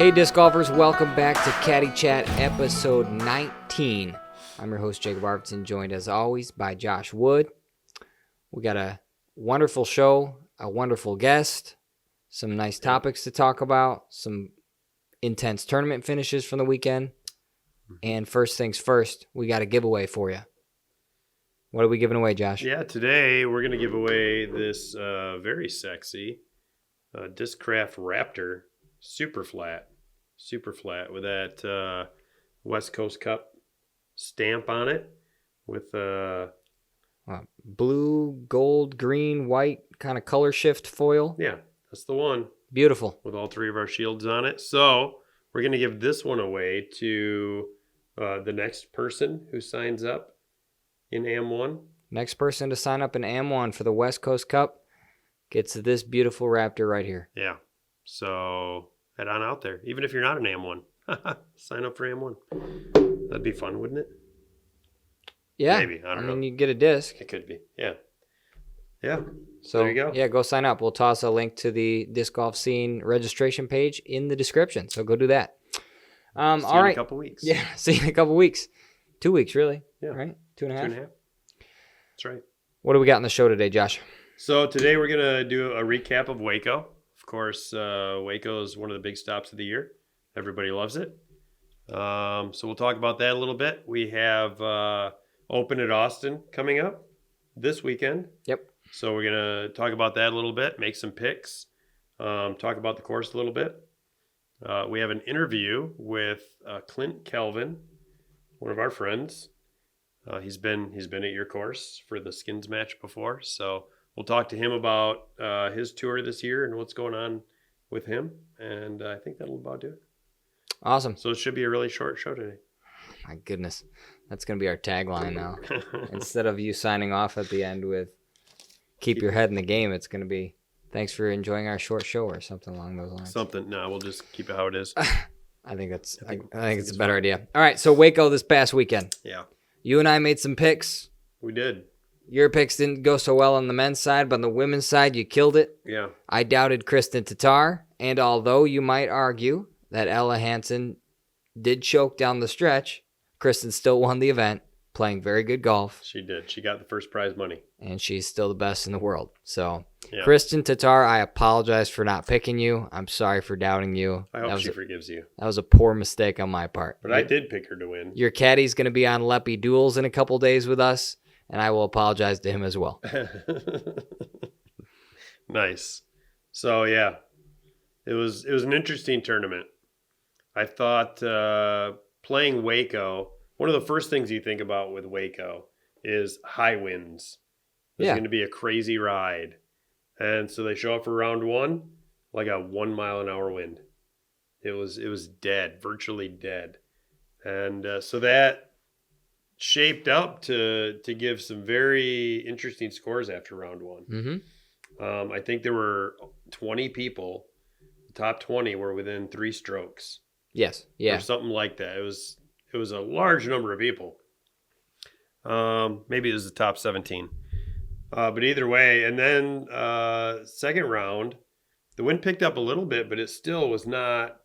Hey disc golfers, welcome back to Caddy Chat episode 19. I'm your host Jacob Arvidsson, joined as always by Josh Wood. We got a wonderful show, a wonderful guest, some nice topics to talk about, some intense tournament finishes from the weekend. And first things first, we got a giveaway for you. What are we giving away, Josh? Yeah, today we're going to give away this very sexy Discraft Raptor super flat with that West Coast Cup stamp on it with blue, gold, green, white kind of color shift foil. Yeah, that's the one. Beautiful. With all three of our shields on it. So we're going to give this one away to the next person who signs up in AM1. Next person to sign up in AM1 for the West Coast Cup gets this beautiful Raptor right here. Yeah. So head on out there. Even if you're not an AM1, sign up for AM1. That'd be fun, wouldn't it? Yeah. Maybe. I don't know. mean, you get a disc. It could be. Yeah. Yeah. So there you go. Yeah, go sign up. We'll toss a link to the Disc Golf Scene registration page in the description. So go do that. See all you right. in a couple weeks. Yeah. See you in a couple weeks. 2 weeks, really. Yeah. Right? 2.5? 2.5. That's right. What do we got in the show today, Josh? So today we're going to do a recap of WACO. Of course, WACO is one of the big stops of the year. Everybody loves it. So we'll talk about that a little bit. We have Open at Austin coming up this weekend. Yep. So we're going to talk about that a little bit, make some picks, talk about the course a little bit. We have an interview with Clint Calvin, one of our friends. He's been at your course for the skins match before, so we'll talk to him about his tour this year and what's going on with him, and I think that'll about do it. Awesome. So it should be a really short show today. My goodness. That's going to be our tagline now. Instead of you signing off at the end with keep your head in the game, it's going to be thanks for enjoying our short show or something along those lines. No, we'll just keep it how it is. I think it's a better idea. All right, so Waco this past weekend. Yeah. You and I made some picks. We did. Your picks didn't go so well on the men's side, but on the women's side, you killed it. Yeah. I doubted Kristen Tatar, and although you might argue that Ella Hansen did choke down the stretch, Kristen still won the event, playing very good golf. She did. She got the first prize money. And she's still the best in the world. So, yeah. Kristen Tatar, I apologize for not picking you. I'm sorry for doubting you. I hope she forgives you. That was a poor mistake on my part. But I did pick her to win. Your caddy's going to be on Leppy Duels in a couple days with us, and I will apologize to him as well. Nice. So, yeah, it was an interesting tournament. I thought playing WACO, one of the first things you think about with WACO is high winds. It's going to be a crazy ride. And so they show up for round one, like a 1 mile an hour wind. It was dead, virtually dead. And so that shaped up to give some very interesting scores after round one. Mm-hmm. I think there were 20 people. The top 20 were within 3 strokes. Yes. Yeah. Or something like that. It was a large number of people. Maybe it was the top 17. But either way, and then second round, the wind picked up a little bit, but it still was not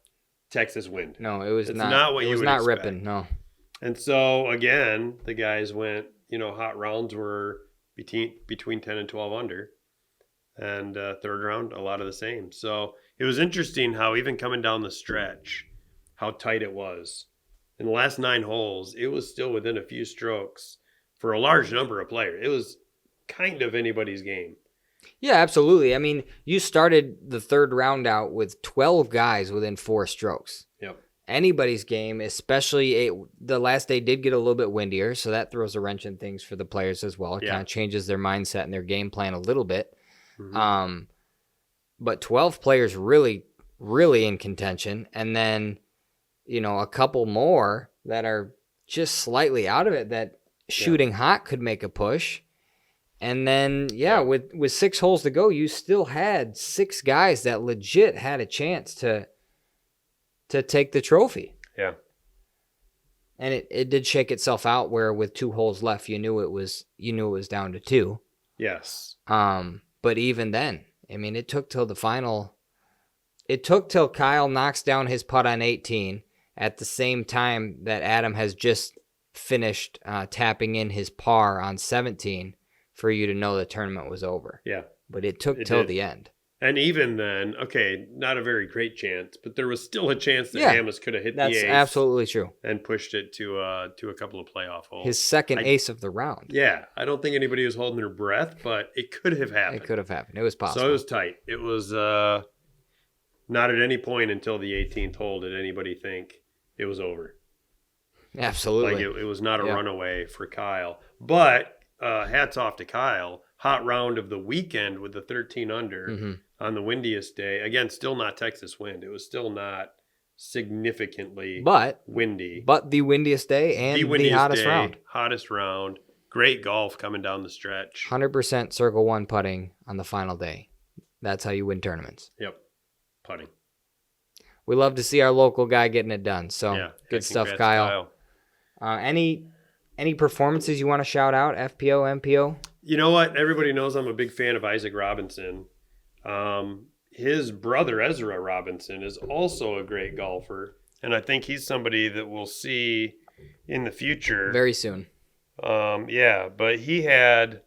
Texas wind. No, it was not. Not what you would not expect. ripping. No. And so again, the guys went. Hot rounds were between 10 and 12 under, and third round a lot of the same. So it was interesting how even coming down the stretch, how tight it was. In the last 9 holes, it was still within a few strokes for a large number of players. It was kind of anybody's game. Yeah, absolutely. I mean, you started the third round out with 12 guys within 4 strokes. Yep. Anybody's game, especially the last day did get a little bit windier, so that throws a wrench in things for the players as well. It kind of changes their mindset and their game plan a little bit. Mm-hmm. But 12 players really, really in contention, and then a couple more that are just slightly out of it that shooting hot could make a push. And then, with 6 holes to go, you still had 6 guys that legit had a chance to take the trophy. Yeah. And it did shake itself out where with 2 holes left, you knew it was down to 2. Yes. But even then, I mean, it took till the final it took till Kyle knocks down his putt on 18 at the same time that Adam has just finished tapping in his par on 17 for you to know the tournament was over. Yeah. But it took till the end. And even then, okay, not a very great chance, but there was still a chance that Hamas could have hit the ace. That's absolutely true. And pushed it to a couple of playoff holes. His second ace of the round. Yeah, I don't think anybody was holding their breath, but it could have happened. It could have happened. It was possible. So it was tight. It was not at any point until the 18th hole did anybody think it was over. Absolutely. Like it was not a runaway for Kyle. But hats off to Kyle. Hot round of the weekend with the 13 under on the windiest day. Again, still not Texas wind. It was still not significantly windy. But the windiest day and the hottest round. Hottest round. Great golf coming down the stretch. 100% circle one putting on the final day. That's how you win tournaments. Yep. Putting. We love to see our local guy getting it done. So good stuff, Kyle. Any performances you want to shout out? FPO, MPO? You know what? Everybody knows I'm a big fan of Isaac Robinson. His brother, Ezra Robinson, is also a great golfer. And I think he's somebody that we'll see in the future. Very soon. But he had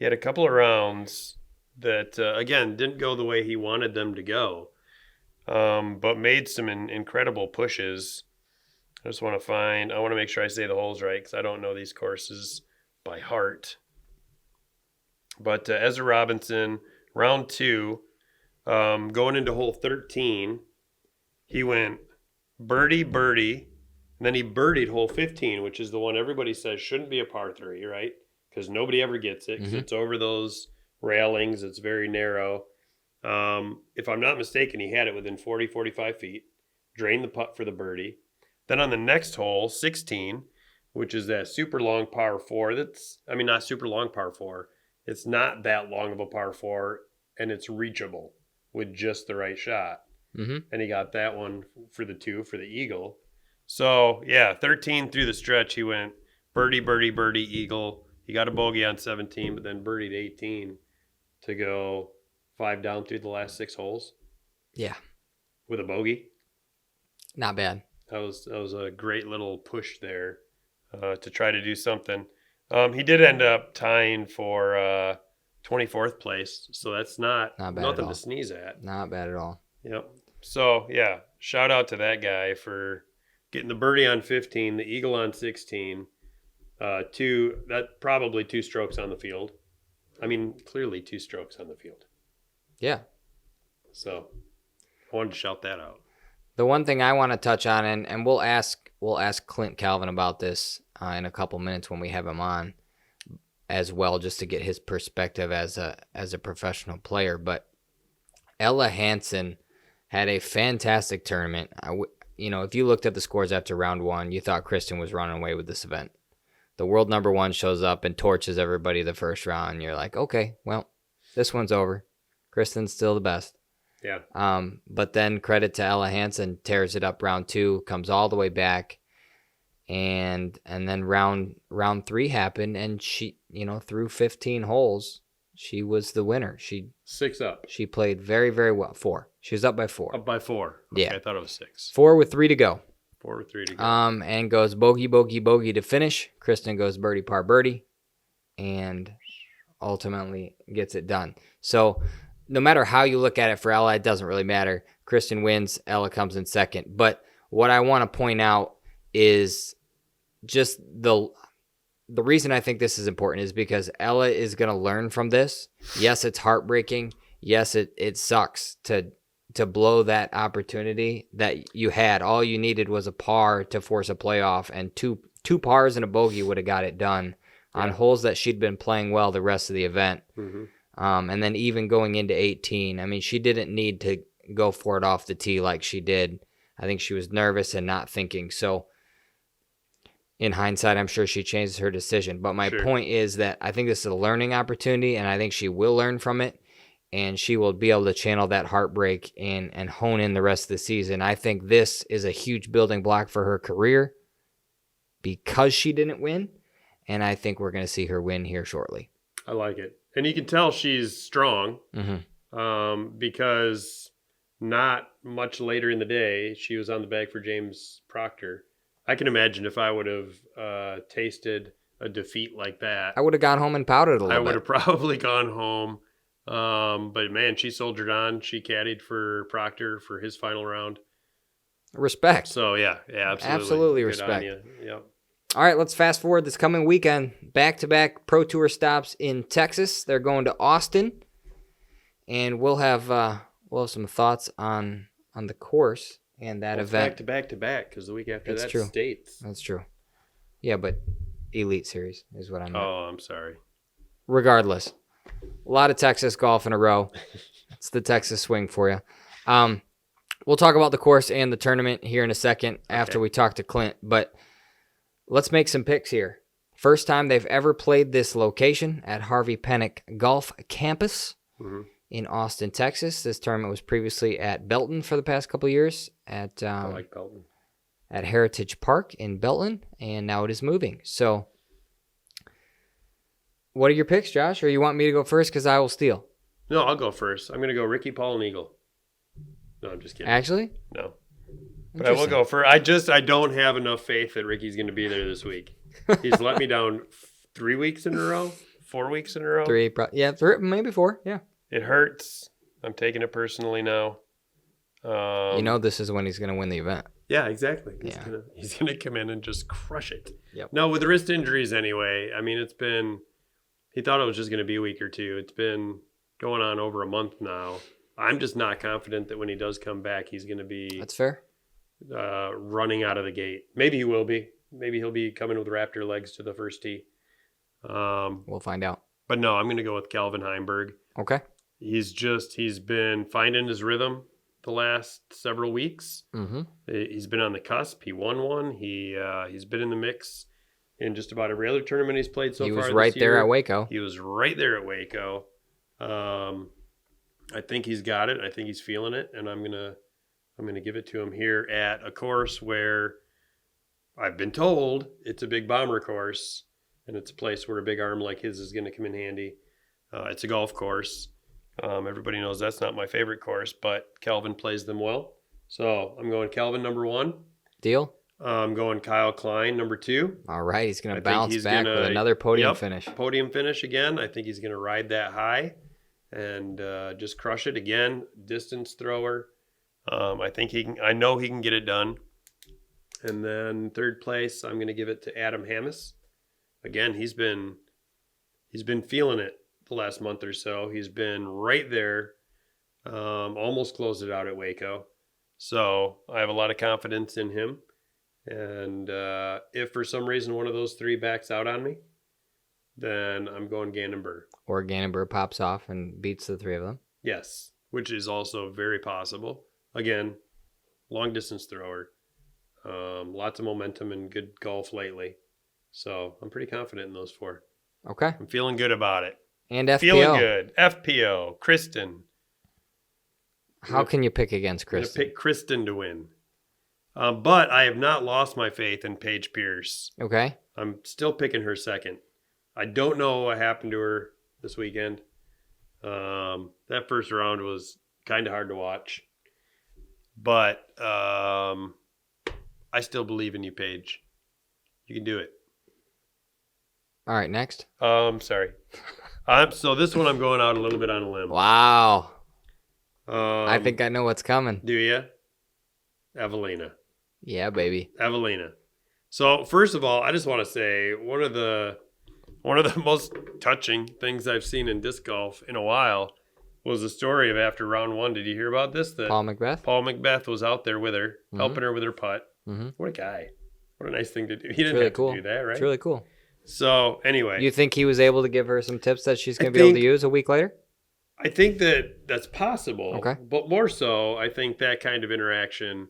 a couple of rounds that, again, didn't go the way he wanted them to go. But made some incredible pushes. I want to make sure I say the holes right because I don't know these courses by heart. But Ezra Robinson, round 2, going into hole 13, he went birdie, and then he birdied hole 15, which is the one everybody says shouldn't be a par 3, right? Because nobody ever gets it because it's over those railings. It's very narrow. If I'm not mistaken, he had it within 40, 45 feet, drained the putt for the birdie. Then on the next hole, 16, which is that super long par 4, not super long par 4. It's not that long of a par 4, and it's reachable with just the right shot. And he got that one for the 2 for the eagle. So, 13 through the stretch, he went birdie, eagle. He got a bogey on 17, but then birdied 18 to go 5 down through the last 6 holes. Yeah. With a bogey. Not bad. That was a great little push there to try to do something. He did end up tying for 24th place, so that's nothing to sneeze at. Not bad at all. Yep. So, shout out to that guy for getting the birdie on 15, the eagle on 16, probably 2 strokes on the field. I mean, clearly 2 strokes on the field. Yeah. So, I wanted to shout that out. The one thing I want to touch on, and we'll ask Clint Calvin about this in a couple minutes when we have him on as well, just to get his perspective as a professional player. But Ella Hansen had a fantastic tournament. If you looked at the scores after round 1, you thought Kristen was running away with this event. The world number 1 shows up and torches everybody the first round. You're like, okay, well, this one's over. Kristen's still the best. Yeah. But then credit to Ella Hansen, tears it up round 2, comes all the way back, and then round 3 happened, and she, through 15 holes, she was the winner. 6 up. She played very, very well. 4. She was up by 4. Up by 4. Okay, Yeah. I thought it was 6. 4 with 3 to go. 4 with 3 to go. And goes bogey, bogey, bogey to finish. Kristen goes birdie, par, birdie, and ultimately gets it done. So no matter how you look at it for Ella, it doesn't really matter. Kristen wins, Ella comes in second. But what I want to point out is just the reason I think this is important is because Ella is going to learn from this. Yes, it's heartbreaking. Yes, it sucks to blow that opportunity that you had. All you needed was a par to force a playoff, and two pars and a bogey would have got it done on holes that she'd been playing well the rest of the event. And then even going into 18, I mean, she didn't need to go for it off the tee like she did. I think she was nervous and not thinking. So in hindsight, I'm sure she changes her decision. But my point is that I think this is a learning opportunity, and I think she will learn from it, and she will be able to channel that heartbreak and hone in the rest of the season. I think this is a huge building block for her career because she didn't win, and I think we're going to see her win here shortly. I like it. And you can tell she's strong because not much later in the day, she was on the bag for James Proctor. I can imagine if I would have tasted a defeat like that, I would have gone home and pouted a little bit. I would have probably gone home. But man, she soldiered on. She caddied for Proctor for his final round. Respect. So yeah, absolutely. Absolutely Good respect. on you. Yep. All right, let's fast forward this coming weekend. Back-to-back Pro Tour stops in Texas. They're going to Austin, and we'll have some thoughts on the course and that event. Back to back because the week after that's true. States. That's true. Yeah, but Elite Series is what I meant. Oh, I'm sorry. Regardless, a lot of Texas golf in a row. It's the Texas swing for you. We'll talk about the course and the tournament here in a second after we talk to Clint, but let's make some picks here. First time they've ever played this location at Harvey Penick Golf Campus in Austin, Texas. This tournament was previously at Belton for the past couple of years at I like Belton. At Heritage Park in Belton, and now it is moving. So what are your picks, Josh? Or you want me to go first because I will steal? No, I'll go first. I'm going to go Ricky, Paul, and Eagle. No, I'm just kidding. Actually? No. But I will go first. I don't have enough faith that Ricky's going to be there this week. He's let me down 3 weeks in a row, 4 weeks in a row. Three, maybe 4, yeah. It hurts. I'm taking it personally now. This is when he's going to win the event. Yeah, exactly. He's gonna come in and just crush it. Yep. No, with the wrist injuries anyway. I mean, he thought it was just going to be a week or two. It's been going on over a month now. I'm just not confident that when he does come back, he's going to be... That's fair. Running out of the gate. Maybe he will be. Maybe he'll be coming with raptor legs to the first tee. We'll find out. But no, I'm going to go with Calvin Heimberg. Okay. He's been finding his rhythm the last several weeks. Mm-hmm. He's been on the cusp. He won one. He's been in the mix in just about every other tournament he's played so far. He was right there at Waco. He was right there at Waco. I think he's got it. I think he's feeling it, and I'm gonna give it to him here at a course where I've been told it's a big bomber course, and it's a place where a big arm like his is going to come in handy. It's a golf course. Everybody knows that's not my favorite course, but Calvin plays them well. So I'm going Calvin number 1. Deal? I'm going Kyle Klein number 2. All right, he's going to bounce back with another podium finish. Podium finish again. I think he's going to ride that high and just crush it again. Distance thrower. I know he can get it done. And then third place, I'm going to give it to Adam Hammis. Again, he's been feeling it the last month or so. He's been right there, almost closed it out at Waco. So I have a lot of confidence in him. And if for some reason one of those three backs out on me, then I'm going Gannonburg. Or Gannonburg pops off and beats the three of them. Yes, which is also very possible. Again, long distance thrower. Lots of momentum and good golf lately. So I'm pretty confident in those 4. Okay. I'm feeling good about it. And FPO. Feeling good. FPO. Kristen. How can you pick against Kristen? I'm going to pick Kristen to win. But I have not lost my faith in Paige Pierce. Okay. I'm still picking her second. I don't know what happened to her this weekend. That first round was kind of hard to watch. But I still believe in you, Paige. You can do it. All right, next. Sorry. So this one I'm going out a little bit on a limb. Wow. I think I know what's coming. Do you? Evelina. Yeah, baby. Evelina. So first of all, I just want to say one of the most touching things I've seen in disc golf in a while was the story of after round 1. Did you hear about this? That Paul McBeth was out there with her, helping her with her putt. Mm-hmm. What a guy. What a nice thing to do. He didn't really have cool. to do that, right? It's really cool. So anyway. You think he was able to give her some tips that she's going to be able to use a week later? I think that's possible. Okay. But more so, I think that kind of interaction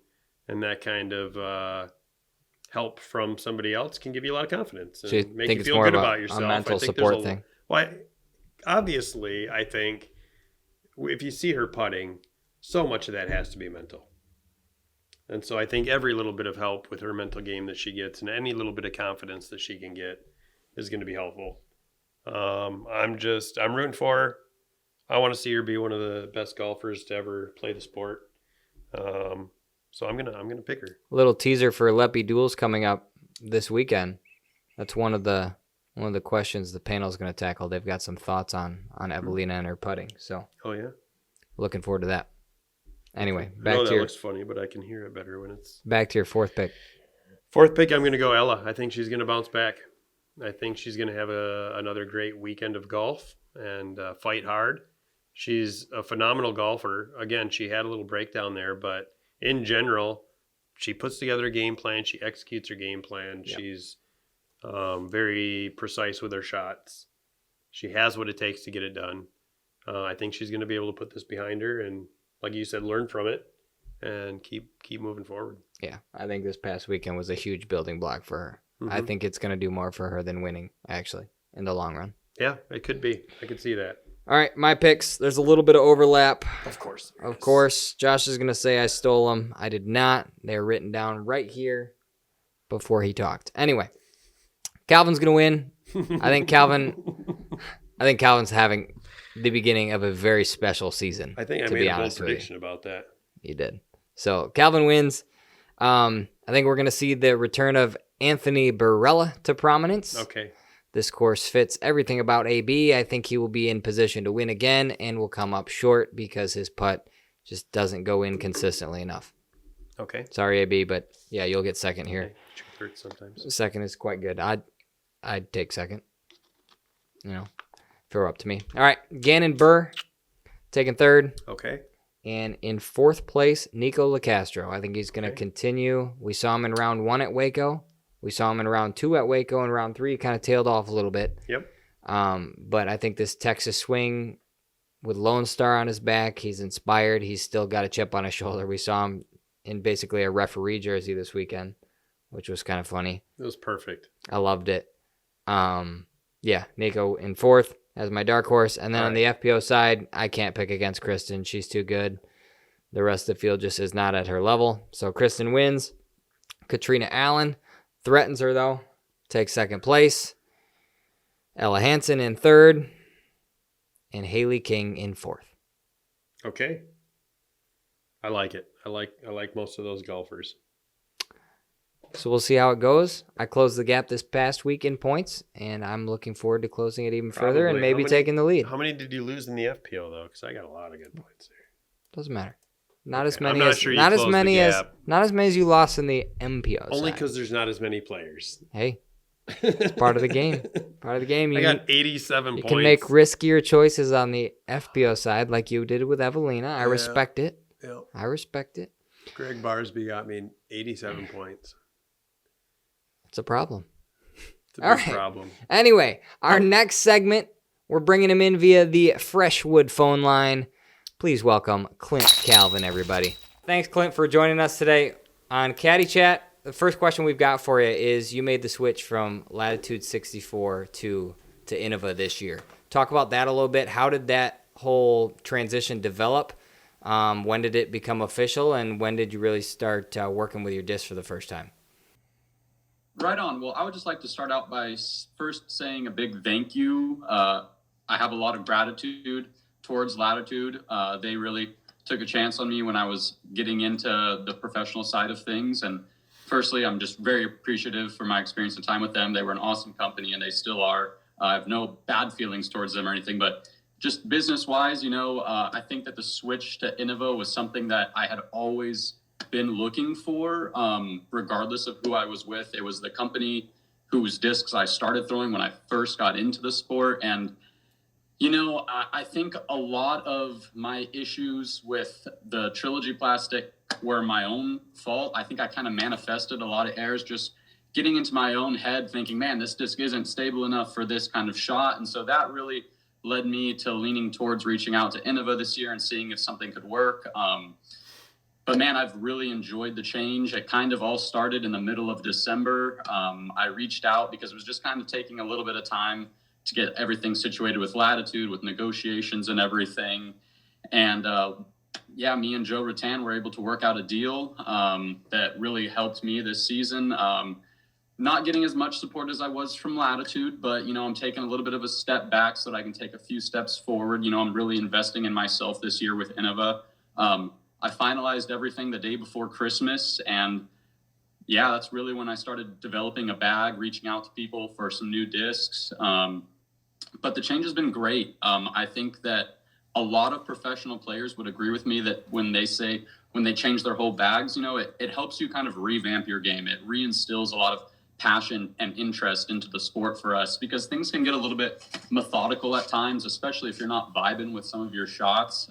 and that kind of help from somebody else can give you a lot of confidence and make you feel good about yourself. A mental support thing. Well, obviously, I think if you see her putting, so much of that has to be mental. And so I think every little bit of help with her mental game that she gets and any little bit of confidence that she can get is going to be helpful. I'm rooting for her. I want to see her be one of the best golfers to ever play the sport. So I'm gonna pick her. Little teaser for Leppy Duels coming up this weekend. That's one of the questions the panel is going to tackle. They've got some thoughts on Evelina and her putting. So, looking forward to that. Anyway, that looks funny, but I can hear it better when it's back to your fourth pick. Fourth pick, I'm going to go Ella. I think she's going to bounce back. I think she's going to have another great weekend of golf and fight hard. She's a phenomenal golfer. Again, she had a little breakdown there, but in general, she puts together a game plan. She executes her game plan. Yep. She's very precise with her shots. She has what it takes to get it done. I think she's going to be able to put this behind her and, like you said, learn from it and keep moving forward. Yeah, I think this past weekend was a huge building block for her. I think it's going to do more for her than winning, actually, in the long run. Yeah, it could be. I could see that. All right, my picks. There's a little bit of overlap. Of course. Of course. Josh is going to say I stole them. I did not. They're written down right here before he talked. Anyway, Calvin's going to win. I think Calvin's having the beginning of a very special season. I think I made a bold prediction about that. You did. So Calvin wins. I think we're going to see the return of Anthony Barella to prominence. Okay. This course fits everything about AB. I think he will be in position to win again and will come up short because his putt just doesn't go in consistently enough. Okay. Sorry, AB, but yeah, you'll get second here. Okay. Hurts sometimes. Second is quite good. I'd take second. You know, if it were up to me. All right, Gannon Burr taking third. Okay. And in fourth place, Nico LaCastro. I think he's going to continue. We saw him in round 1 at WACO. We saw him in round 2 at WACO, and round 3 kind of tailed off a little bit. Yep. But I think this Texas swing with Lone Star on his back, he's inspired. He's still got a chip on his shoulder. We saw him in basically a referee jersey this weekend, which was kind of funny. It was perfect. I loved it. Yeah, Nico in fourth as my dark horse. And then on the FPO side, I can't pick against Kristen. She's too good. The rest of the field just is not at her level. So Kristen wins. Katrina Allen threatens her, though. Takes second place. Ella Hansen in third. And Haley King in fourth. Okay. I like it. I like most of those golfers. So we'll see how it goes. I closed the gap this past week in points, and I'm looking forward to closing it even further and maybe taking the lead. How many did you lose in the FPO, though? Because I got a lot of good points there. Doesn't matter. Not as many as you lost in the MPO. Only because there's not as many players. Hey, it's part of the game. Part of the game. I got 87 points. You can make riskier choices on the FPO side, like you did with Evelina. I respect it. Yeah. I respect it. Greg Barsby got me 87 points. It's a problem. It's a big problem. Anyway, our next segment, we're bringing him in via the Freshwood phone line. Please welcome Clint Calvin, everybody. Thanks, Clint, for joining us today on Caddy Chat. The first question we've got for you is you made the switch from Latitude 64 to Innova this year. Talk about that a little bit. How did that whole transition develop? When did it become official, and when did you really start working with your disc for the first time? Right on. Well, I would just like to start out by first saying a big thank you. I have a lot of gratitude towards Latitude. They really took a chance on me when I was getting into the professional side of things. And firstly, I'm just very appreciative for my experience and time with them. They were an awesome company, and they still are. I have no bad feelings towards them or anything, but just business-wise, I think that the switch to Innova was something that I had always been looking for, regardless of who I was with. It was the company whose discs I started throwing when I first got into the sport. And, I think a lot of my issues with the Trilogy plastic were my own fault. I think I kind of manifested a lot of errors just getting into my own head thinking, man, this disc isn't stable enough for this kind of shot. And so that really led me to leaning towards reaching out to Innova this year and seeing if something could work. But man, I've really enjoyed the change. It kind of all started in the middle of December. I reached out because it was just kind of taking a little bit of time to get everything situated with Latitude, with negotiations and everything. And me and Joe Rattan were able to work out a deal that really helped me this season. Not getting as much support as I was from Latitude, but, I'm taking a little bit of a step back so that I can take a few steps forward. I'm really investing in myself this year with Innova. I finalized everything the day before Christmas, and yeah, that's really when I started developing a bag, reaching out to people for some new discs. But the change has been great. I think that a lot of professional players would agree with me that when they change their whole bags, it helps you kind of revamp your game. It reinstills a lot of passion and interest into the sport for us, because things can get a little bit methodical at times, especially if you're not vibing with some of your shots.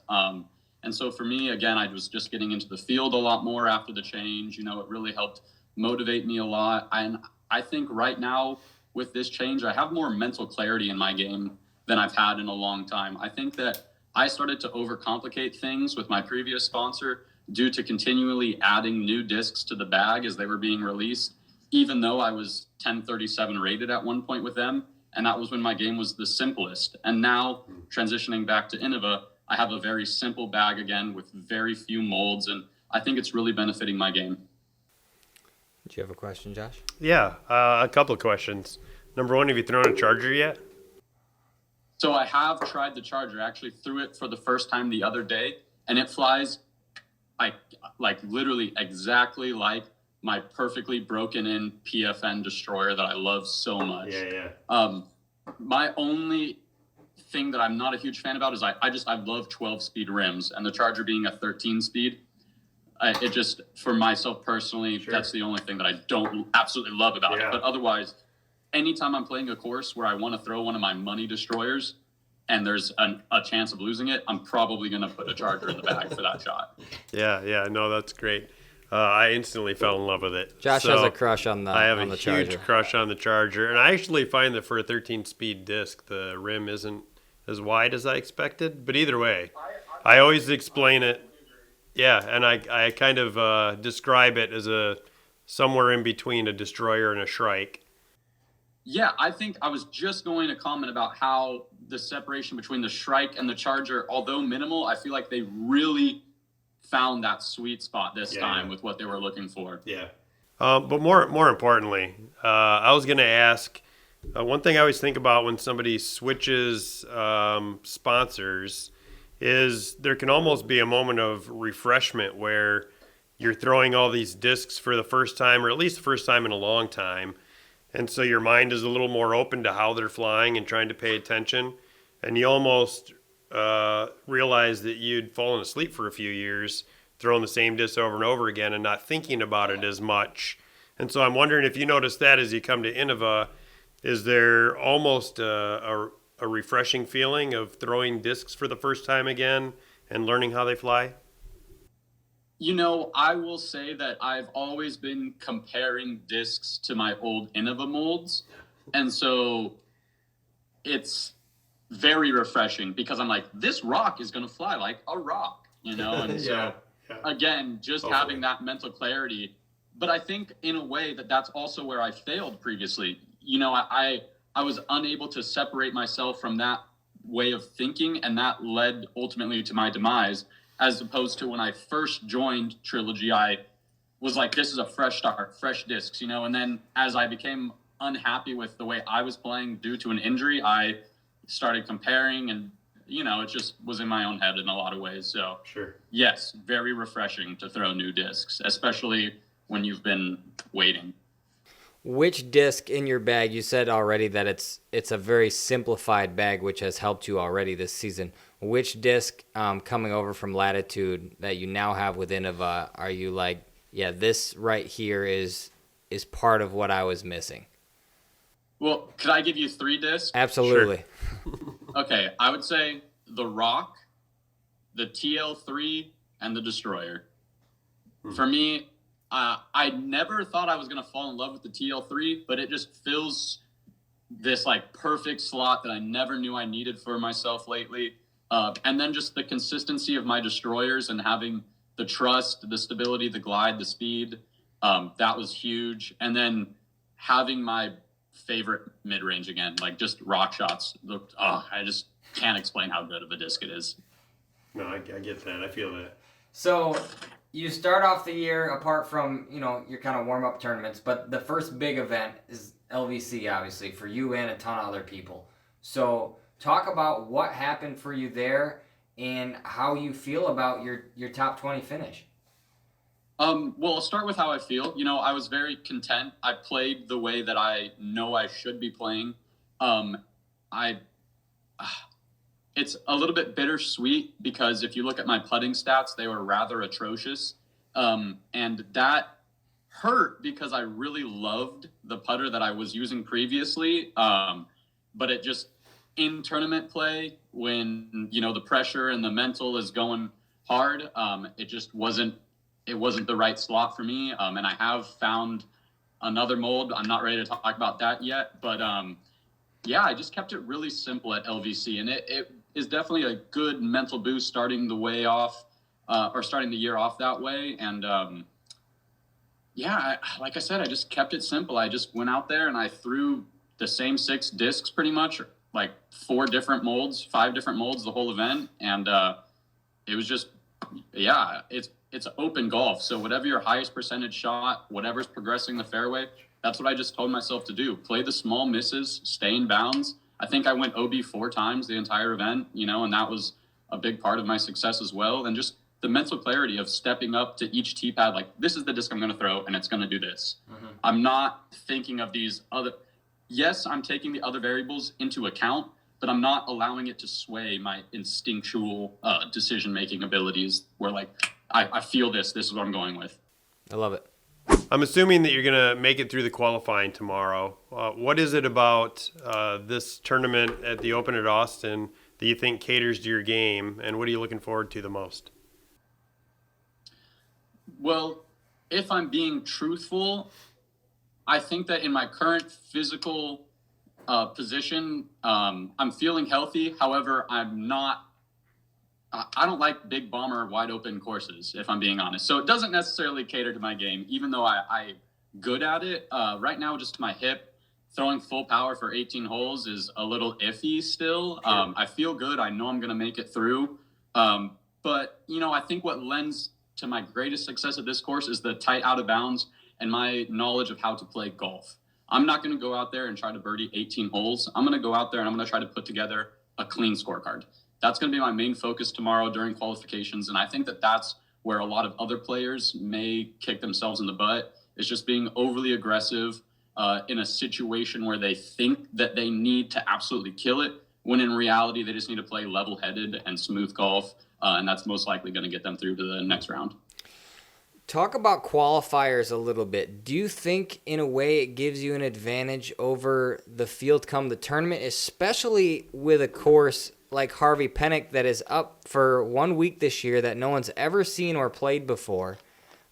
And so for me, again, I was just getting into the field a lot more after the change. It really helped motivate me a lot. And I think right now with this change, I have more mental clarity in my game than I've had in a long time. I think that I started to overcomplicate things with my previous sponsor due to continually adding new discs to the bag as they were being released, even though I was 1037 rated at one point with them. And that was when my game was the simplest. And now transitioning back to Innova, I have a very simple bag again with very few molds. And I think it's really benefiting my game. Do you have a question, Josh? Yeah, a couple of questions. Number one, have you thrown a charger yet? So I have tried the charger. I actually threw it for the first time the other day, and it flies like literally exactly like my perfectly broken in PFN destroyer that I love so much. Yeah. My only thing that I'm not a huge fan about is I love 12 speed rims, and the charger being a 13 speed. It just, for myself personally, sure, that's the only thing that I don't absolutely love about it. But otherwise, anytime I'm playing a course where I want to throw one of my money destroyers and there's a chance of losing it, I'm probably going to put a charger in the bag for that shot. Yeah, no, that's great. I instantly fell in love with it. Josh has a crush on the charger. I have a huge crush on the charger. And I actually find that for a 13-speed disc, the rim isn't as wide as I expected. But either way, I always explain it. Yeah, and I kind of describe it as somewhere in between a destroyer and a Shrike. Yeah, I think I was just going to comment about how the separation between the Shrike and the Charger, although minimal, I feel like they really found that sweet spot this time with what they were looking for. Yeah. But more importantly, I was going to ask, one thing I always think about when somebody switches sponsors is there can almost be a moment of refreshment where you're throwing all these discs for the first time, or at least the first time in a long time. And so your mind is a little more open to how they're flying and trying to pay attention. And you almost realize that you'd fallen asleep for a few years, throwing the same disc over and over again and not thinking about it as much. And so I'm wondering if you notice that as you come to Innova, is there almost a refreshing feeling of throwing discs for the first time again and learning how they fly? I will say that I've always been comparing discs to my old Innova molds. And so it's very refreshing because I'm like, this rock is going to fly like a rock, And so, again, just having that mental clarity. But I think in a way that's also where I failed previously. I was unable to separate myself from that way of thinking, and that led ultimately to my demise, as opposed to when I first joined Trilogy, I was like, this is a fresh start, fresh discs, and then as I became unhappy with the way I was playing due to an injury, I started comparing, and, it just was in my own head in a lot of ways. So, sure. Yes, very refreshing to throw new discs, especially when you've been waiting. Which disc in your bag, you said already that it's a very simplified bag, which has helped you already this season. Which disc coming over from Latitude that you now have with Innova, are you like, yeah, this right here is part of what I was missing? Well, could I give you 3 discs? Absolutely. Sure. Okay, I would say the Rock, the TL3, and the Destroyer. For me, I never thought I was going to fall in love with the TL3, but it just fills this like perfect slot that I never knew I needed for myself lately. And then just the consistency of my destroyers and having the trust, the stability, the glide, the speed, that was huge. And then having my favorite mid-range again, like just rock shots. I just can't explain how good of a disc it is. No, I get that. I feel that. So you start off the year, apart from, your kind of warm-up tournaments, but the first big event is LVC, obviously, for you and a ton of other people. So talk about what happened for you there and how you feel about your top 20 finish. Well, I'll start with how I feel. I was very content. I played the way that I know I should be playing. It's a little bit bittersweet because if you look at my putting stats, they were rather atrocious. And that hurt because I really loved the putter that I was using previously. But it just, in tournament play, when, the pressure and the mental is going hard, it just wasn't the right slot for me. And I have found another mold. I'm not ready to talk about that yet, but I just kept it really simple at LVC, and it is definitely a good mental boost starting the way off, or starting the year off that way. And like I said, I just kept it simple. I just went out there and I threw the same 6 discs pretty much, like 5 different molds the whole event. And it was just, it's open golf. So whatever your highest percentage shot, whatever's progressing the fairway, that's what I just told myself to do. Play the small misses, stay in bounds. I think I went OB 4 times the entire event, and that was a big part of my success as well. And just the mental clarity of stepping up to each tee pad, like, this is the disc I'm going to throw, and it's going to do this. Mm-hmm. I'm not thinking of these other... Yes, I'm taking the other variables into account, but I'm not allowing it to sway my instinctual decision-making abilities where, like, I feel this is what I'm going with. I love it. I'm assuming that you're going to make it through the qualifying tomorrow. What is it about this tournament at the Open at Austin that you think caters to your game, and what are you looking forward to the most? Well, if I'm being truthful, I think that in my current physical position, I'm feeling healthy. However, I don't like big bomber wide open courses, if I'm being honest. So it doesn't necessarily cater to my game, even though I'm good at it. Right now, just my hip, throwing full power for 18 holes is a little iffy still. Sure. I feel good. I know I'm going to make it through. But, I think what lends to my greatest success at this course is the tight out of bounds and my knowledge of how to play golf. I'm not going to go out there and try to birdie 18 holes. I'm going to go out there and I'm going to try to put together a clean scorecard. That's going to be my main focus tomorrow during qualifications. And I think that that's where a lot of other players may kick themselves in the butt, is just being overly aggressive in a situation where they think that they need to absolutely kill it, when in reality, they just need to play level-headed and smooth golf. And that's most likely going to get them through to the next round. Talk about qualifiers a little bit. Do you think, in a way, it gives you an advantage over the field come the tournament, especially with a course like Harvey Penick that is up for 1 week this year that no one's ever seen or played before?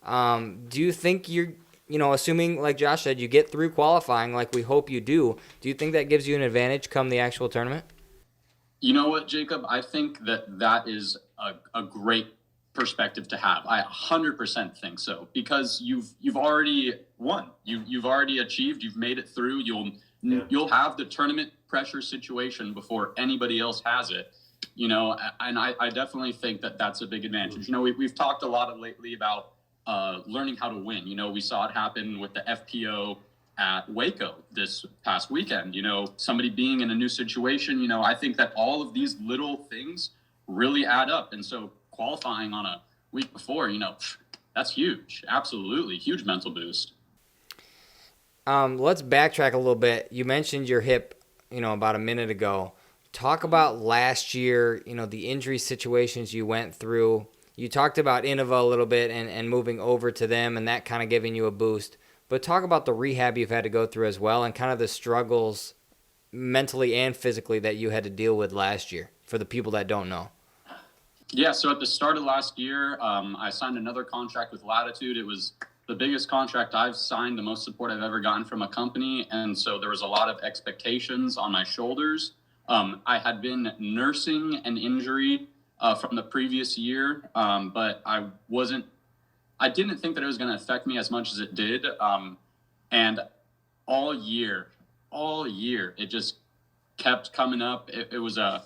Do you think you're, assuming, like Josh said, you get through qualifying like we hope you do you think that gives you an advantage come the actual tournament? You know what, Jacob? I think that is a great perspective to have. I 100% think so, because you've already won. You've already achieved. You've made it through. You'll have the tournament pressure situation before anybody else has it. And I definitely think that that's a big advantage. We've talked a lot lately about learning how to win. We saw it happen with the FPO at WACO this past weekend. Somebody being in a new situation. I think that all of these little things really add up. And so qualifying on a week before, that's huge. Absolutely huge mental boost. Let's backtrack a little bit. You mentioned your hip, about a minute ago. Talk about last year, the injury situations you went through. You talked about Innova a little bit and moving over to them and that kind of giving you a boost. But talk about the rehab you've had to go through as well and kind of the struggles mentally and physically that you had to deal with last year for the people that don't know. Yeah, so at the start of last year, I signed another contract with Latitude. It was the biggest contract I've signed, the most support I've ever gotten from a company. And so there was a lot of expectations on my shoulders. I had been nursing an injury from the previous year, but I didn't think that it was going to affect me as much as it did. And all year, it just kept coming up. It was a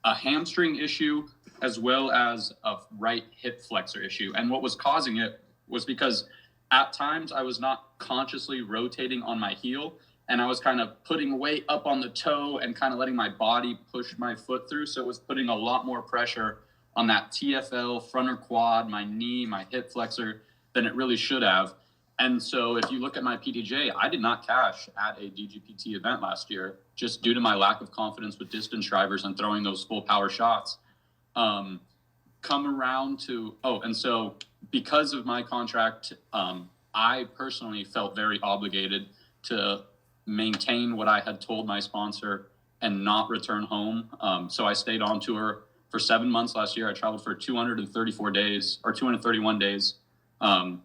hamstring issue as well as a right hip flexor issue. And what was causing it was because at times I was not consciously rotating on my heel, and I was kind of putting weight up on the toe and kind of letting my body push my foot through. So it was putting a lot more pressure on that TFL, frontal quad, my knee, my hip flexor than it really should have. And so if you look at my PTJ, I did not cash at a DGPT event last year just due to my lack of confidence with distance drivers and throwing those full power shots. And so because of my contract, I personally felt very obligated to maintain what I had told my sponsor and not return home. So I stayed on tour for 7 months last year. I traveled for 234 days or 231 days. And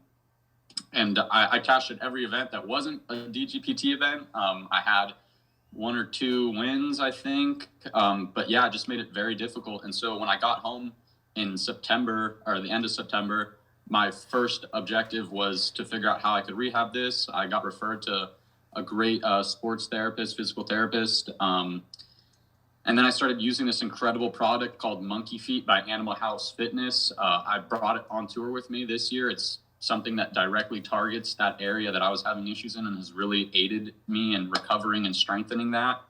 I cashed at every event that wasn't a DGPT event. I had 1 or 2 wins, I think. But yeah, it just made it very difficult. And so when I got home in September or the end of September, my first objective was to figure out how I could rehab this. I got referred to a great sports therapist, physical therapist. And then I started using this incredible product called Monkey Feet by Animal House Fitness. I brought it on tour with me this year. It's something that directly targets that area that I was having issues in and has really aided me in recovering and strengthening that.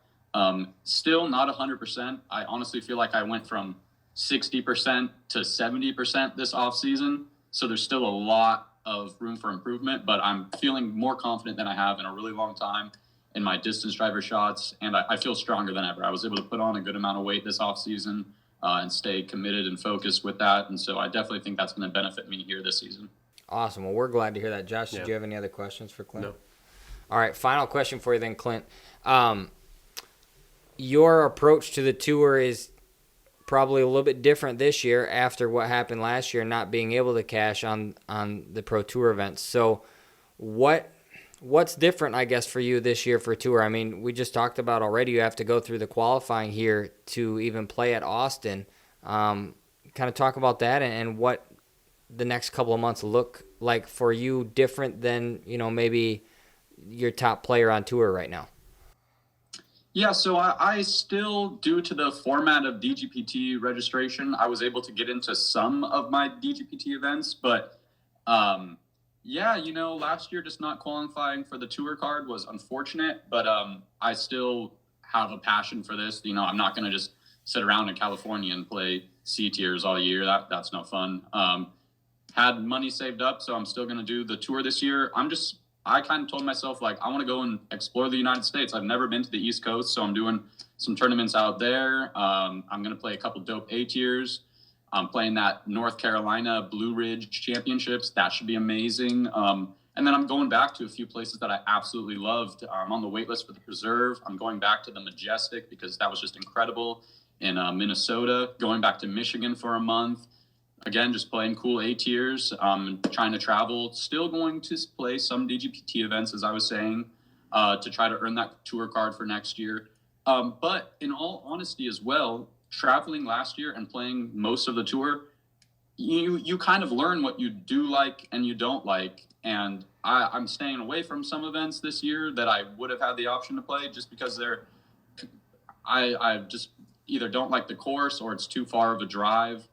Still not 100%. I honestly feel like I went from 60% to 70% this off season. So there's still a lot of room for improvement, but I'm feeling more confident than I have in a really long time in my distance driver shots. And I feel stronger than ever. I was able to put on a good amount of weight this off season and stay committed and focused with that. And so I definitely think that's going to benefit me here this season. Awesome. Well, we're glad to hear that. Josh, did you have any other questions for Clint? No. All right, final question for you then, Clint. Your approach to the tour is probably a little bit different this year after what happened last year, not being able to cash on the Pro Tour events. So what's different, I guess, for you this year for Tour? I mean, we just talked about already you have to go through the qualifying here to even play at Austin. Kind of talk about that and what the next couple of months look like for you, different than, maybe your top player on tour right now. Yeah, so I still, due to the format of DGPT registration, I was able to get into some of my DGPT events, but last year just not qualifying for the tour card was unfortunate, but I still have a passion for this. I'm not going to just sit around in California and play C tiers all year. That's no fun. Had money saved up, so I'm still going to do the tour this year. I kind of told myself, I want to go and explore the United States. I've never been to the East Coast, so I'm doing some tournaments out there. I'm going to play a couple dope A tiers. I'm playing that North Carolina Blue Ridge Championships. That should be amazing. And then I'm going back to a few places that I absolutely loved. I'm on the wait list for the Preserve. I'm going back to the Majestic because that was just incredible in Minnesota. Going back to Michigan for a month. Again, just playing cool A tiers, trying to travel, still going to play some DGPT events, as I was saying, to try to earn that tour card for next year. But in all honesty as well, traveling last year and playing most of the tour, you kind of learn what you do like and you don't like. And I'm staying away from some events this year that I would have had the option to play just because I just either don't like the course or it's too far of a drive.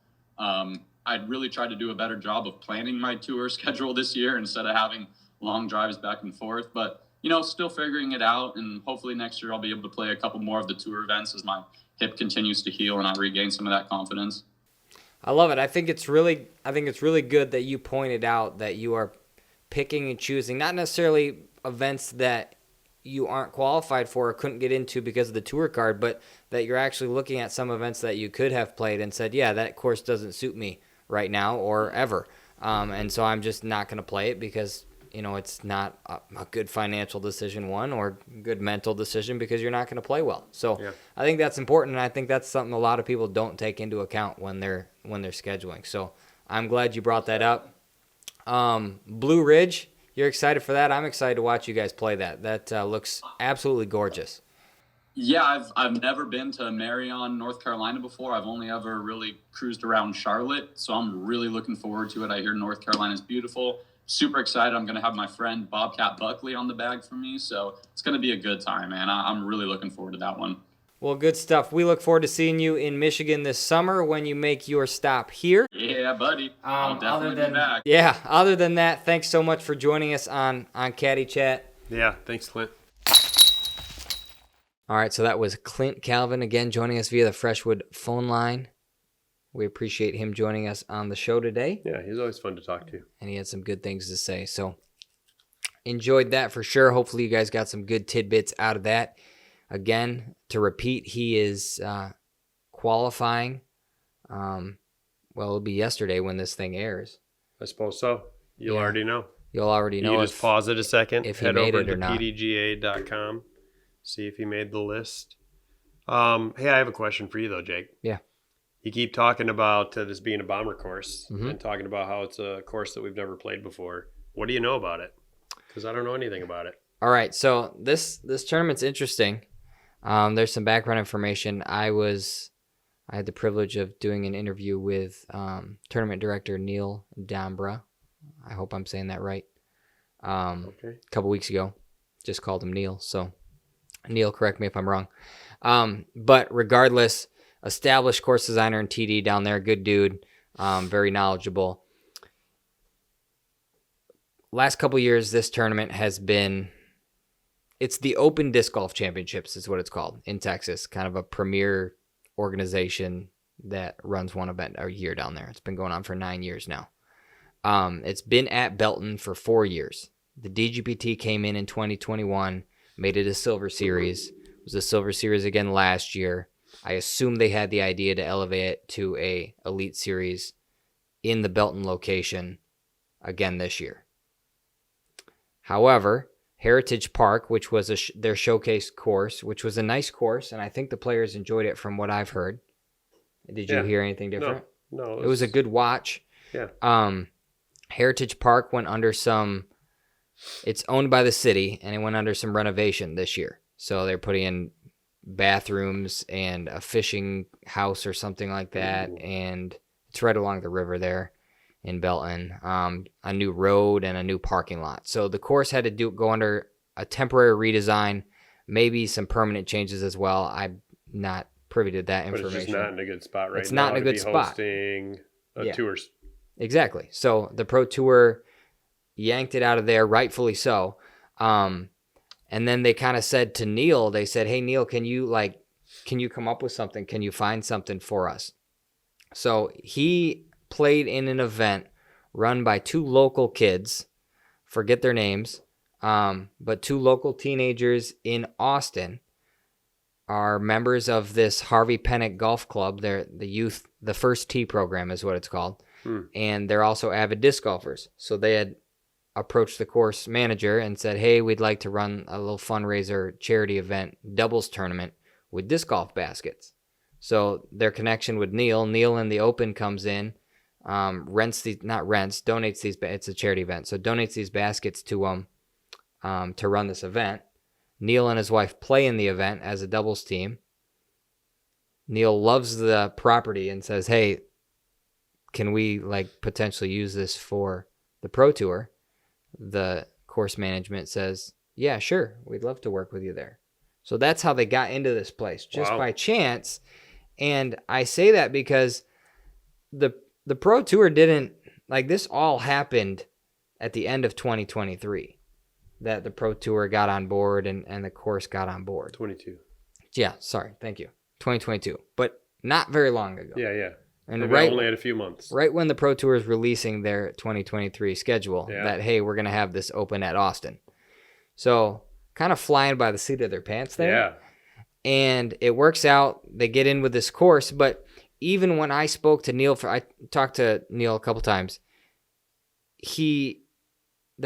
I'd really try to do a better job of planning my tour schedule this year instead of having long drives back and forth. But, still figuring it out. And hopefully next year I'll be able to play a couple more of the tour events as my hip continues to heal and I regain some of that confidence. I love it. I think it's really good that you pointed out that you are picking and choosing, not necessarily events that you aren't qualified for or couldn't get into because of the tour card, but that you're actually looking at some events that you could have played and said, yeah, that course doesn't suit me right now or ever. And so I'm just not going to play it because, it's not a good financial decision, one, or good mental decision because you're not going to play well. So yeah. I think that's important. And I think that's something a lot of people don't take into account when they're scheduling. So I'm glad you brought that up. Blue Ridge, you're excited for that? I'm excited to watch you guys play that. That looks absolutely gorgeous. Yeah, I've never been to Marion, North Carolina before. I've only ever really cruised around Charlotte, so I'm really looking forward to it. I hear North Carolina is beautiful. Super excited. I'm going to have my friend Bobcat Buckley on the bag for me, so it's going to be a good time, man. I'm really looking forward to that one. Well, good stuff. We look forward to seeing you in Michigan this summer when you make your stop here. Yeah, buddy. I'll definitely be back. Yeah, other than that, thanks so much for joining us on Caddy Chat. Yeah, thanks, Clint. All right, so that was Clint Calvin again joining us via the Freshwood phone line. We appreciate him joining us on the show today. Yeah, he's always fun to talk to. And he had some good things to say. So enjoyed that for sure. Hopefully you guys got some good tidbits out of that. Again, to repeat, he is qualifying. Well, it'll be yesterday when this thing airs. I suppose so. You'll already know. You'll already know. You just pause it a second. If he head made over it or to not. pdga.com. See if he made the list. Hey, I have a question for you though, Jake. Yeah. You keep talking about this being a bomber course and talking about how it's a course that we've never played before. What do you know about it? Because I don't know anything about it. All right, so this tournament's interesting. There's some background information. I had the privilege of doing an interview with tournament director Neil Dombra. I hope I'm saying that right. A couple weeks ago. Just called him Neil, so Neil, correct me if I'm wrong. But regardless, established course designer and TD down there, good dude, very knowledgeable. Last couple years, this tournament has been, it's the Open Disc Golf Championships is what it's called in Texas, kind of a premier organization that runs one event a year down there. It's been going on for 9 years now. It's been at Belton for 4 years. The DGPT came in 2021, made it a Silver Series. It was a Silver Series again last year. I assume they had the idea to elevate it to a Elite Series in the Belton location again this year. However, Heritage Park, which was their showcase course, which was a nice course, and I think the players enjoyed it from what I've heard. Did you hear anything different? No. It was a good watch. Yeah. Heritage Park went under it's owned by the city, and it went under some renovation this year. So they're putting in bathrooms and a fishing house or something like that. And it's right along the river there in Belton. A new road and a new parking lot. So the course had to go under a temporary redesign, maybe some permanent changes as well. I'm not privy to that information. But it's just not in a good spot right now. It's not in a good spot. Hosting a tour. Exactly. So the Pro Tour yanked it out of there, rightfully so. And then they kind of said to Neil, they said, "Hey Neil, can you come up with something? Can you find something for us?" So he played in an event run by two local kids, forget their names, but two local teenagers in Austin are members of this Harvey Penick Golf Club. They're the First Tee program is what it's called. And they're also avid disc golfers. So they had approached the course manager and said, "Hey, we'd like to run a little fundraiser charity event, doubles tournament with disc golf baskets." So their connection with Neil in the Open comes in, donates these, it's a charity event, so donates these baskets to to run this event. Neil and his wife play in the event as a doubles team. Neil loves the property and says, "Hey, can we potentially use this for the Pro Tour?" The course management says, "Yeah, sure. We'd love to work with you there." So that's how they got into this place, just by chance. And I say that because the Pro Tour didn't, this all happened at the end of 2023, that the Pro Tour got on board and the course got on board. 22. Yeah, sorry. Thank you. 2022. But not very long ago. Yeah. And Maybe only had a few months. Right when the Pro Tour is releasing their 2023 schedule, that, hey, we're going to have this Open at Austin. So kind of flying by the seat of their pants there. Yeah. And it works out. They get in with this course. But even when I spoke to Neil, I talked to Neil a couple times. The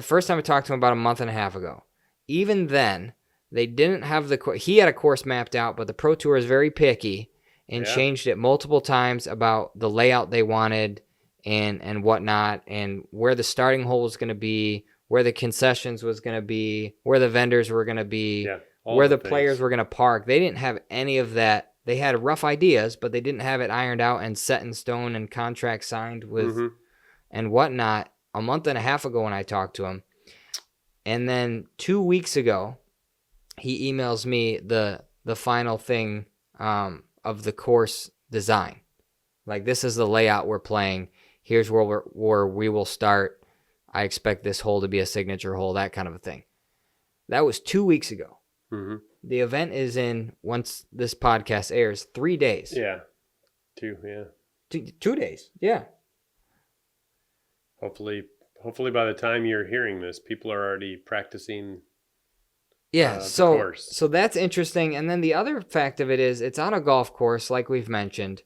first time I talked to him about a month and a half ago, even then, they didn't have he had a course mapped out, but the Pro Tour is very picky and changed it multiple times about the layout they wanted and whatnot, and where the starting hole was going to be, where the concessions was going to be, where the vendors were going to be, where the players were going to park. They didn't have any of that. They had rough ideas, but they didn't have it ironed out and set in stone and contract signed with and whatnot a month and a half ago when I talked to him. And then 2 weeks ago, he emails me the final thing of the course design. This is the layout we're playing. Here's where we will start. I expect this hole to be a signature hole, that kind of a thing. That was 2 weeks ago. The event is in, once this podcast airs, 3 days. Yeah. 2, yeah. 2 days, yeah. Hopefully by the time you're hearing this, people are already practicing. Yeah, the so course. So that's interesting. And then the other fact of it is, it's on a golf course, like we've mentioned.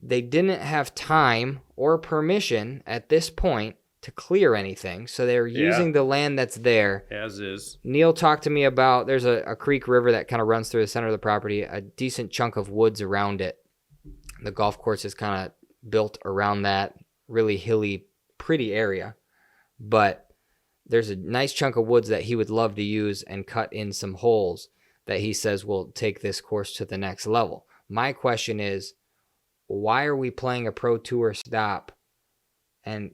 They didn't have time or permission at this point to clear anything, so they're using the land that's there. As is. Neil talked to me about, there's a creek river that kind of runs through the center of the property, a decent chunk of woods around it. The golf course is kind of built around that really hilly, pretty area. But there's a nice chunk of woods that he would love to use and cut in some holes that he says will take this course to the next level. My question is, why are we playing a Pro Tour stop and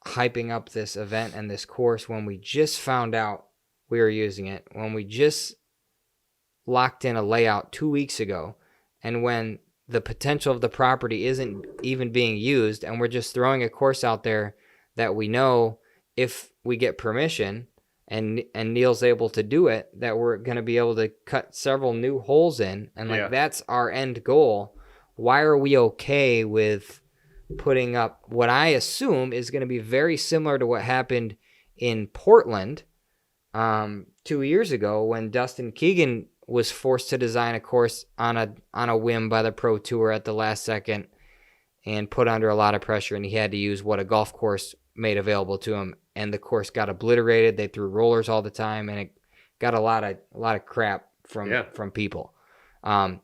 hyping up this event and this course when we just found out we were using it, when we just locked in a layout 2 weeks ago, and when the potential of the property isn't even being used, and we're just throwing a course out there that we know, if we get permission and Neil's able to do it, that we're going to be able to cut several new holes in, and that's our end goal. Why are we okay with putting up what I assume is going to be very similar to what happened in Portland 2 years ago, when Dustin Keegan was forced to design a course on a whim by the Pro Tour at the last second and put under a lot of pressure, and he had to use what a golf course made available to him, and the course got obliterated. They threw rollers all the time, and it got a lot of crap from people.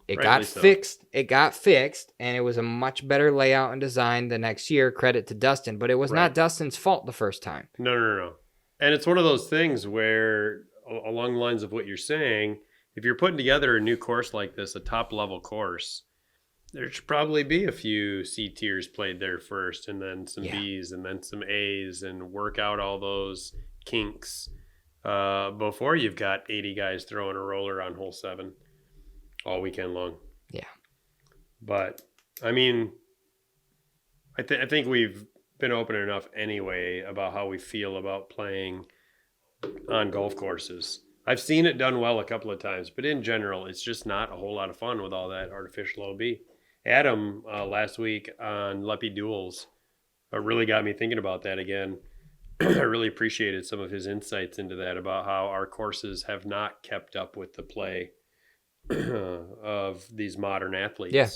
It got fixed. It got fixed, and it was a much better layout and design the next year. Credit to Dustin, but it was not Dustin's fault the first time. No. And it's one of those things where, along the lines of what you're saying, if you're putting together a new course like this, a top level course, there should probably be a few C tiers played there first, and then some Bs, and then some As, and work out all those kinks before you've got 80 guys throwing a roller on hole 7 all weekend long. Yeah. But, I mean, I think we've been open enough anyway about how we feel about playing on golf courses. I've seen it done well a couple of times, but in general, it's just not a whole lot of fun with all that artificial OB. Adam, last week on Leppy Duels, really got me thinking about that again. I really appreciated some of his insights into that, about how our courses have not kept up with the play of these modern athletes. Yeah.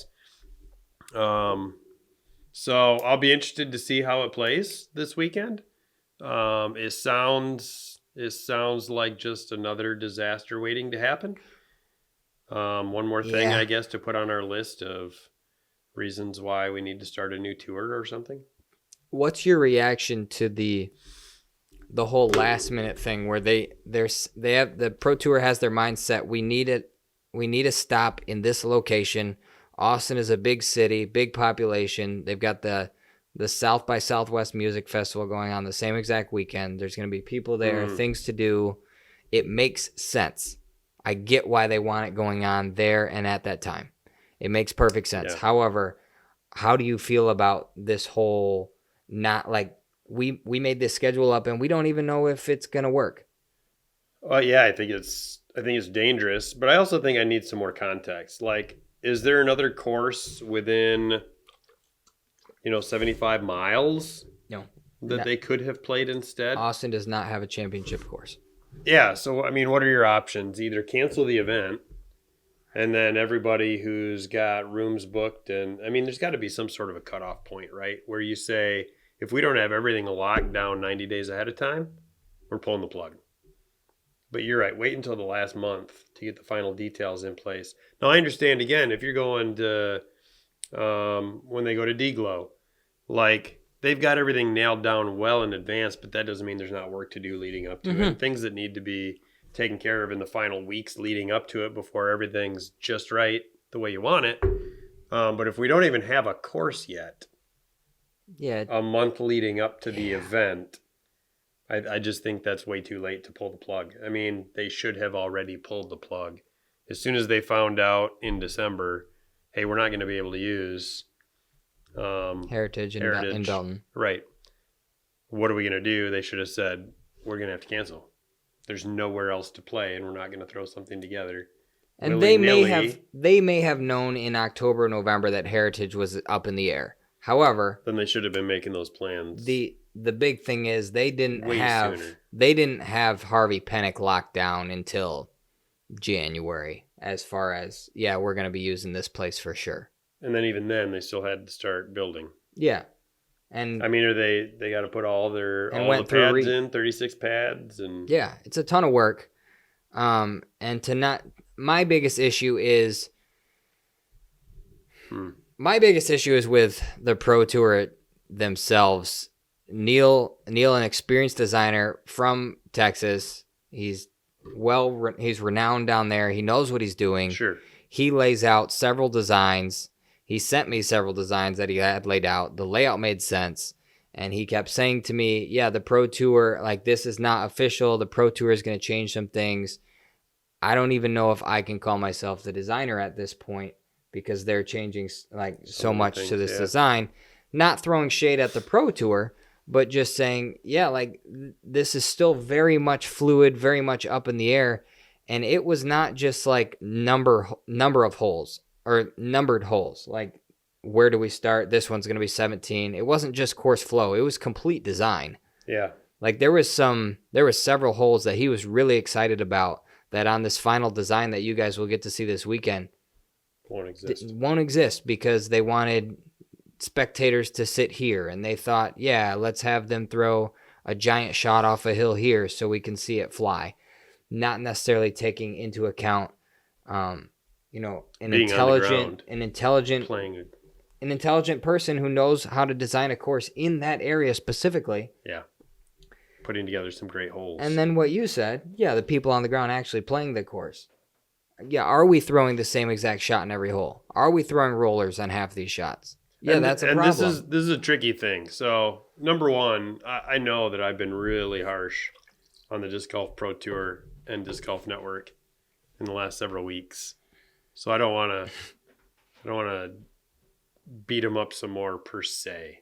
So I'll be interested to see how it plays this weekend. It sounds like just another disaster waiting to happen. One more thing, I guess, to put on our list of reasons why we need to start a new tour or something. What's your reaction to the whole last minute thing where they have the Pro Tour has their mindset? We need a stop in this location. Austin is a big city, big population. They've got the South by Southwest Music Festival going on the same exact weekend. There's going to be people there, things to do. It makes sense. I get why they want it going on there and at that time. It makes perfect sense. Yeah. However, how do you feel about this whole not like we made this schedule up and we don't even know if it's going to work? Yeah, I think it's dangerous, but I also think I need some more context. Like, is there another course within 75 miles that they could have played instead? Austin does not have a championship course. Yeah, so I mean, what are your options? Either cancel the event, and then everybody who's got rooms booked, and I mean, there's got to be some sort of a cutoff point, right? Where you say, if we don't have everything locked down 90 days ahead of time, we're pulling the plug. But you're right, wait until the last month to get the final details in place. Now, I understand, again, if you're going to, when they go to D-Glow, like, they've got everything nailed down well in advance, but that doesn't mean there's not work to do leading up to it. Things that need to be taken care of in the final weeks leading up to it before everything's just right the way you want it. But if we don't even have a course yet, a month leading up to the event, I just think that's way too late to pull the plug. I mean, they should have already pulled the plug. As soon as they found out in December, hey, we're not going to be able to use Heritage in Belton. Right. What are we going to do? They should have said, we're going to have to cancel. there's nowhere else to play, and we're not going to throw something together. And they may have known in October, November that Heritage was up in the air. However, then they should have been making those plans. The big thing is they didn't have Harvey Pennick locked down until January. As far as we're going to be using this place for sure. And then even then, they still had to start building. Yeah, and I mean, are they got to put all the pads in, 36 pads, and it's a ton of work. And to not, my biggest issue is with the Pro Tour themselves. Neil, an experienced designer from Texas, he's renowned down there. He knows what he's doing. Sure. He lays out several designs. He sent me several designs that he had laid out. The layout made sense. And he kept saying to me, the Pro Tour, like, this is not official. The Pro Tour is going to change some things. I don't even know if I can call myself the designer at this point because they're changing like so much to this design. Not throwing shade at the Pro Tour, but just saying, like, this is still very much fluid, very much up in the air. And it was not just like number of holes or numbered holes. Like, where do we start? This one's going to be 17. It wasn't just course flow. It was complete design. Yeah. Like there was several holes that he was really excited about that on this final design that you guys will get to see this weekend won't exist because they wanted spectators to sit here and they thought, let's have them throw a giant shot off a hill here so we can see it fly. Not necessarily taking into account, an intelligent person who knows how to design a course in that area specifically. Yeah. Putting together some great holes. And then what you said, the people on the ground actually playing the course. Are we throwing the same exact shot in every hole? Are we throwing rollers on half these shots? That's a problem. And this is a tricky thing. So, number one, I know that I've been really harsh on the Disc Golf Pro Tour and Disc Golf Network in the last several weeks. So I don't want to beat them up some more per se.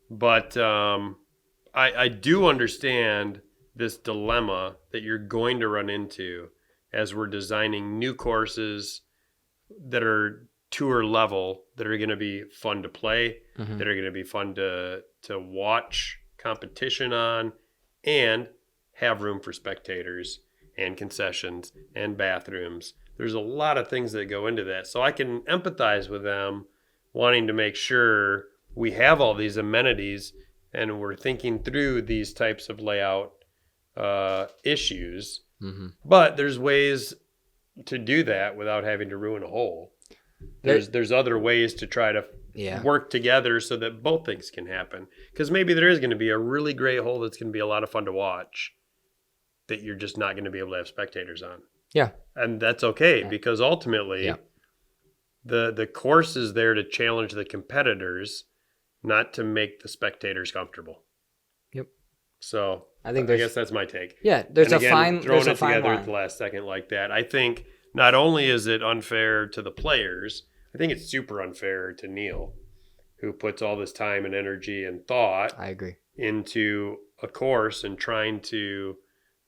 But I do understand this dilemma that you're going to run into as we're designing new courses that are tour level, that are going to be fun to play, that are going to be fun to watch competition on, and have room for spectators and concessions and bathrooms. There's a lot of things that go into that. So I can empathize with them wanting to make sure we have all these amenities and we're thinking through these types of layout issues. But there's ways to do that without having to ruin a hole. There's other ways to try to work together so that both things can happen. Because maybe there is going to be a really great hole that's going to be a lot of fun to watch that you're just not going to be able to have spectators on. Yeah. And that's okay because ultimately the course is there to challenge the competitors, not to make the spectators comfortable. Yep. So I guess that's my take. Yeah, there's a fine throwing it together at the last second like that. I think not only is it unfair to the players, I think it's super unfair to Neil, who puts all this time and energy and thought. I agree. Into a course and trying to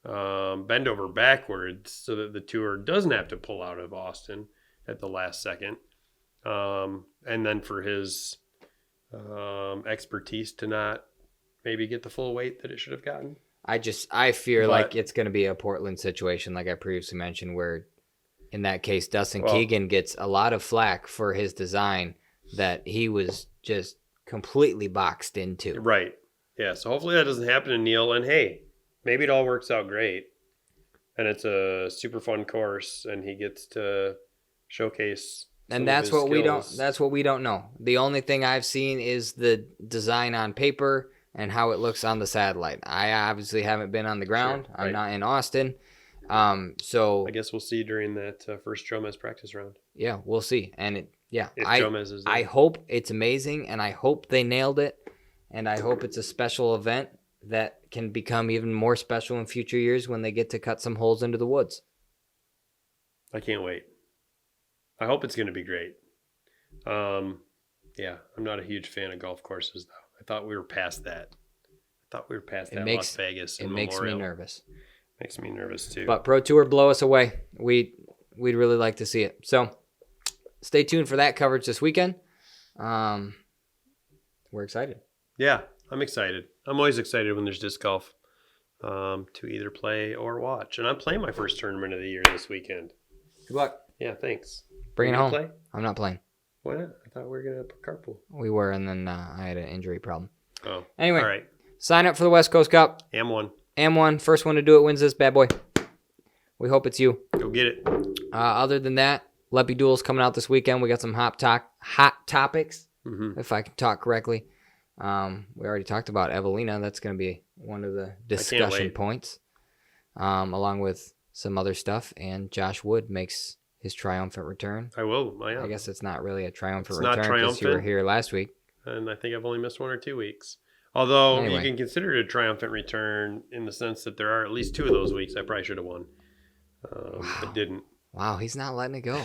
bend over backwards so that the tour doesn't have to pull out of Austin at the last second, and then for his expertise to not maybe get the full weight that it should have gotten. I fear like it's going to be a Portland situation, like I previously mentioned, where in that case, Dustin Keegan gets a lot of flack for his design that he was just completely boxed into. Right. Yeah. So hopefully that doesn't happen to Neil. And hey, maybe it all works out great and it's a super fun course and he gets to showcase. And that's what we don't know. The only thing I've seen is the design on paper and how it looks on the satellite. I obviously haven't been on the ground. Sure, right. I'm not in Austin. So I guess we'll see during that first Jomez practice round. Yeah, we'll see. And Jomez is there. I hope it's amazing and I hope they nailed it. And I hope it's a special event that can become even more special in future years when they get to cut some holes into the woods. I can't wait. I hope it's going to be great. Yeah, I'm not a huge fan of golf courses, though. I thought we were past that. Las Vegas and Memorial. Makes me nervous. Makes me nervous too. But Pro Tour blow us away. We'd really like to see it. So stay tuned for that coverage this weekend. We're excited. Yeah, I'm excited. I'm always excited when there's disc golf to either play or watch. And I'm playing my first tournament of the year this weekend. Good luck. Yeah, thanks. Bring it home. Play? I'm not playing. Why not? I thought we were going to carpool. We were, and then I had an injury problem. Oh. Anyway, all right. Sign up for the West Coast Cup. Am1. First one to do it wins this bad boy. We hope it's you. Go get it. Other than that, Leppy Duels coming out this weekend. We got some hot topics, if I can talk correctly. We already talked about Evelina. That's going to be one of the discussion points, along with some other stuff. And Josh Wood makes his triumphant return. I will. I guess it's not really a triumphant return because you were here last week. And I think I've only missed 1 or 2 weeks. Although you can consider it a triumphant return in the sense that there are at least 2 of those weeks I probably should have won, but didn't. Wow, he's not letting it go.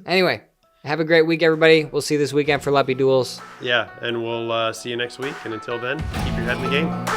Anyway, have a great week, everybody. We'll see you this weekend for Leppy Duels. Yeah, and we'll see you next week. And until then, keep your head in the game.